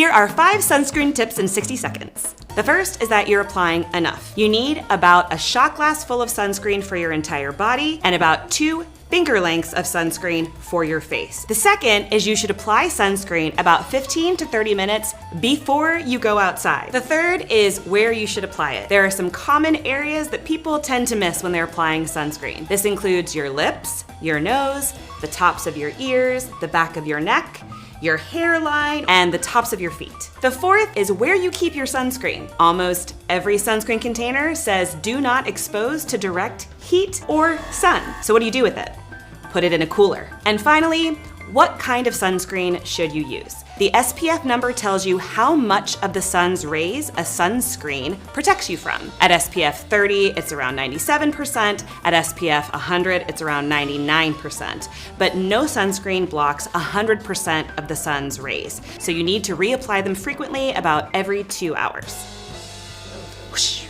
Here are 5 sunscreen tips in 60 seconds. The first is that you're applying enough. You need about a shot glass full of sunscreen for your entire body and about 2 finger lengths of sunscreen for your face. The second is you should apply sunscreen about 15 to 30 minutes before you go outside. The third is where you should apply it. There are some common areas that people tend to miss when they're applying sunscreen. This includes your lips, your nose, the tops of your ears, the back of your neck, your hairline, and the tops of your feet. The fourth is where you keep your sunscreen. Almost every sunscreen container says do not expose to direct heat or sun. So what do you do with it? Put it in a cooler. And finally, what kind of sunscreen should you use? The SPF number tells you how much of the sun's rays a sunscreen protects you from. At SPF 30, it's around 97%. At SPF 100, it's around 99%. But no sunscreen blocks 100% of the sun's rays. So you need to reapply them frequently, about every 2 hours. Whoosh.